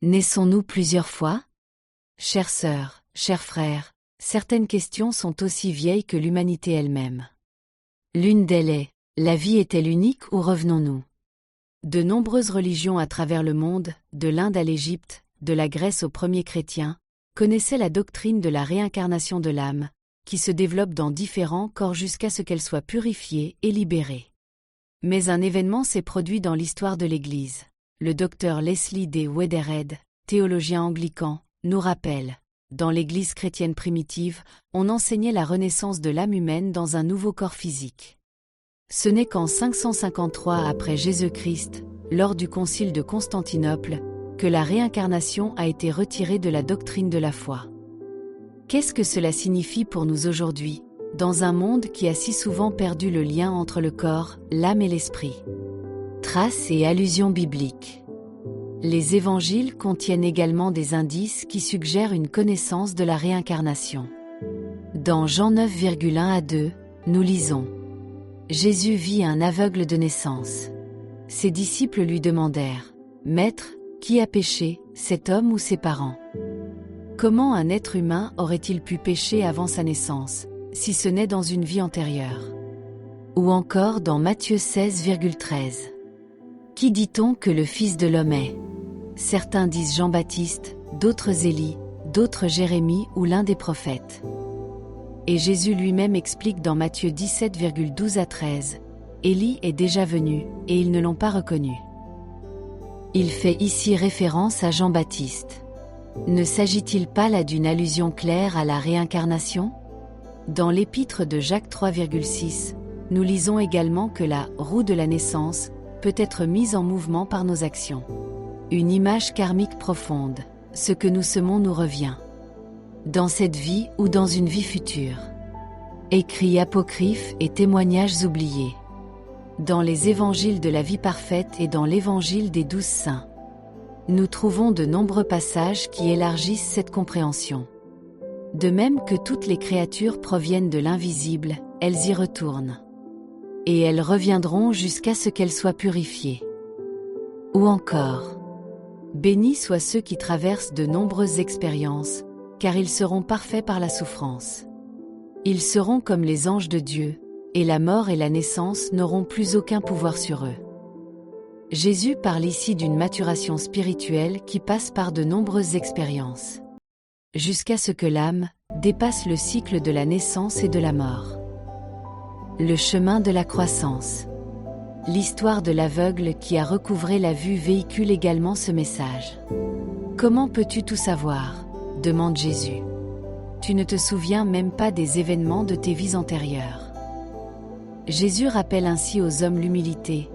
Naissons-nous plusieurs fois? Chères sœurs, chers frères, certaines questions sont aussi vieilles que l'humanité elle-même. L'une d'elles est: la vie est-elle unique ou revenons-nous? De nombreuses religions à travers le monde, de l'Inde à l'Égypte, de la Grèce aux premiers chrétiens, connaissaient la doctrine de la réincarnation de l'âme, qui se développe dans différents corps jusqu'à ce qu'elle soit purifiée et libérée. Mais un événement s'est produit dans l'histoire de l'Église. Le docteur Leslie D. Wederhed, théologien anglican, nous rappelle: dans l'Église chrétienne primitive, on enseignait la renaissance de l'âme humaine dans un nouveau corps physique. Ce n'est qu'en 553 après Jésus-Christ, lors du concile de Constantinople, que la réincarnation a été retirée de la doctrine de la foi. Qu'est-ce que cela signifie pour nous aujourd'hui, dans un monde qui a si souvent perdu le lien entre le corps, l'âme et l'esprit? Traces et allusions bibliques. Les évangiles contiennent également des indices qui suggèrent une connaissance de la réincarnation. Dans Jean 9,1-2, nous lisons: Jésus vit un aveugle de naissance. Ses disciples lui demandèrent: Maître, qui a péché, cet homme ou ses parents? Comment un être humain aurait-il pu pécher avant sa naissance, si ce n'est dans une vie antérieure? Ou encore dans Matthieu 16,13. Qui dit-on que le Fils de l'homme est? Certains disent Jean-Baptiste, d'autres Élie, d'autres Jérémie ou l'un des prophètes. Et Jésus lui-même explique dans Matthieu 17,12-13, Élie est déjà venu, et ils ne l'ont pas reconnu. Il fait ici référence à Jean-Baptiste. Ne s'agit-il pas là d'une allusion claire à la réincarnation? Dans l'épître de Jacques 3,6, nous lisons également que la roue de la naissance peut être mise en mouvement par nos actions. Une image karmique profonde: ce que nous semons nous revient. Dans cette vie ou dans une vie future. Écrits apocryphes et témoignages oubliés. Dans les évangiles de la vie parfaite et dans l'évangile des 12 saints, nous trouvons de nombreux passages qui élargissent cette compréhension. De même que toutes les créatures proviennent de l'invisible, elles y retournent. Et elles reviendront jusqu'à ce qu'elles soient purifiées. Ou encore: bénis soient ceux qui traversent de nombreuses expériences, car ils seront parfaits par la souffrance. Ils seront comme les anges de Dieu, et la mort et la naissance n'auront plus aucun pouvoir sur eux. Jésus parle ici d'une maturation spirituelle qui passe par de nombreuses expériences, jusqu'à ce que l'âme dépasse le cycle de la naissance et de la mort. Le chemin de la croissance. L'histoire de l'aveugle qui a recouvré la vue véhicule également ce message. Comment peux-tu tout savoir? Demande Jésus. Tu ne te souviens même pas des événements de tes vies antérieures. Jésus rappelle ainsi aux hommes l'humilité,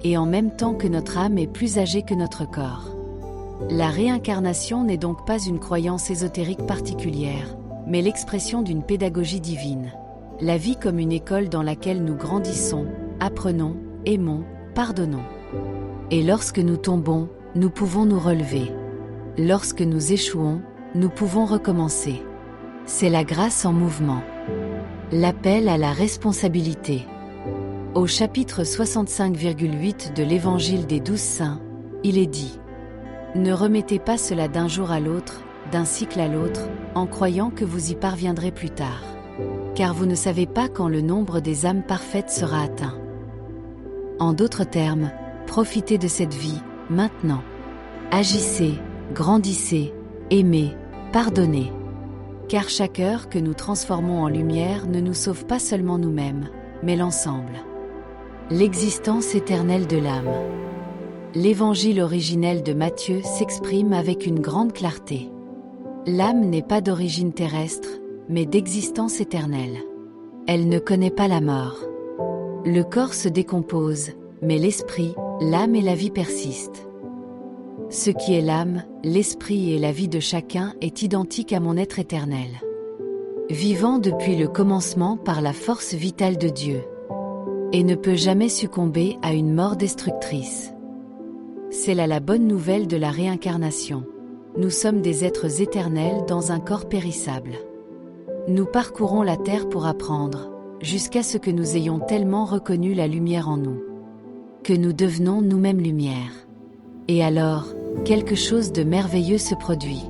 et en même temps que notre âme est plus âgée que notre corps. La réincarnation n'est donc pas une croyance ésotérique particulière, mais l'expression d'une pédagogie divine. La vie comme une école dans laquelle nous grandissons, apprenons, aimons, pardonnons. Et lorsque nous tombons, nous pouvons nous relever. Lorsque nous échouons, nous pouvons recommencer. C'est la grâce en mouvement. L'appel à la responsabilité. Au chapitre 65,8 de l'Évangile des 12 saints, il est dit: Ne remettez pas cela d'un jour à l'autre, d'un cycle à l'autre, en croyant que vous y parviendrez plus tard. Car vous ne savez pas quand le nombre des âmes parfaites sera atteint. En d'autres termes, profitez de cette vie, maintenant. Agissez, grandissez, aimez, pardonnez. Car chaque heure que nous transformons en lumière ne nous sauve pas seulement nous-mêmes, mais l'ensemble. L'existence éternelle de l'âme. L'évangile originel de Matthieu s'exprime avec une grande clarté. L'âme n'est pas d'origine terrestre, mais d'existence éternelle. Elle ne connaît pas la mort. Le corps se décompose, mais l'esprit, l'âme et la vie persistent. Ce qui est l'âme, l'esprit et la vie de chacun est identique à mon être éternel. Vivant depuis le commencement par la force vitale de Dieu. Et ne peut jamais succomber à une mort destructrice. C'est là la bonne nouvelle de la réincarnation. Nous sommes des êtres éternels dans un corps périssable. Nous parcourons la terre pour apprendre, jusqu'à ce que nous ayons tellement reconnu la lumière en nous, que nous devenons nous-mêmes lumière. Et alors, quelque chose de merveilleux se produit.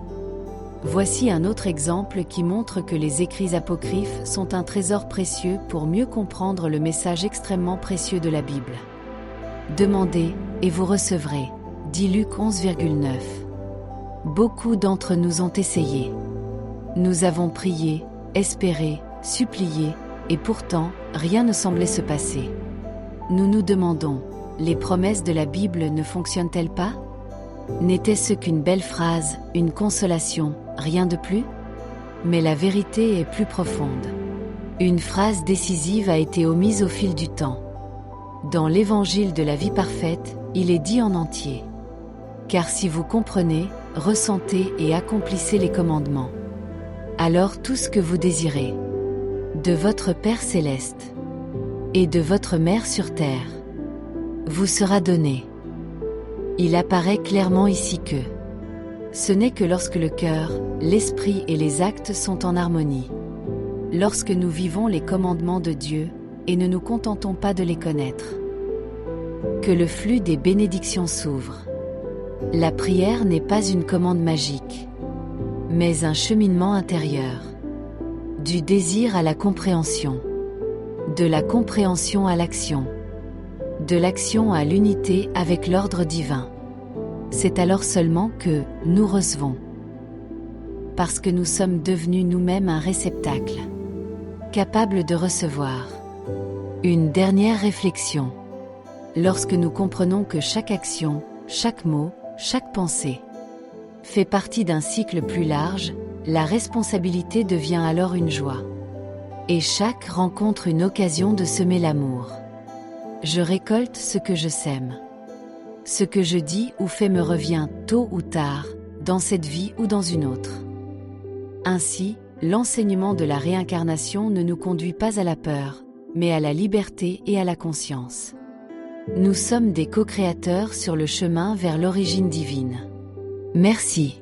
Voici un autre exemple qui montre que les écrits apocryphes sont un trésor précieux pour mieux comprendre le message extrêmement précieux de la Bible. Demandez, et vous recevrez, dit Luc 11,9. Beaucoup d'entre nous ont essayé. Nous avons prié, espéré, supplié, et pourtant, rien ne semblait se passer. Nous nous demandons, les promesses de la Bible ne fonctionnent-elles pas? N'était-ce qu'une belle phrase, une consolation, rien de plus? Mais la vérité est plus profonde. Une phrase décisive a été omise au fil du temps. Dans l'Évangile de la vie parfaite, il est dit en entier. Car si vous comprenez, ressentez et accomplissez les commandements, alors tout ce que vous désirez, de votre Père céleste et de votre Mère sur terre, vous sera donné. Il apparaît clairement ici que ce n'est que lorsque le cœur, l'esprit et les actes sont en harmonie, lorsque nous vivons les commandements de Dieu et ne nous contentons pas de les connaître, que le flux des bénédictions s'ouvre. La prière n'est pas une commande magique, mais un cheminement intérieur, du désir à la compréhension, de la compréhension à l'action, de l'action à l'unité avec l'ordre divin. C'est alors seulement que nous recevons, parce que nous sommes devenus nous-mêmes un réceptacle, capable de recevoir. Une dernière réflexion. Lorsque nous comprenons que chaque action, chaque mot, chaque pensée fait partie d'un cycle plus large, la responsabilité devient alors une joie. Et chaque rencontre une occasion de semer l'amour. Je récolte ce que je sème. Ce que je dis ou fais me revient tôt ou tard, dans cette vie ou dans une autre. Ainsi, l'enseignement de la réincarnation ne nous conduit pas à la peur, mais à la liberté et à la conscience. Nous sommes des co-créateurs sur le chemin vers l'origine divine. Merci.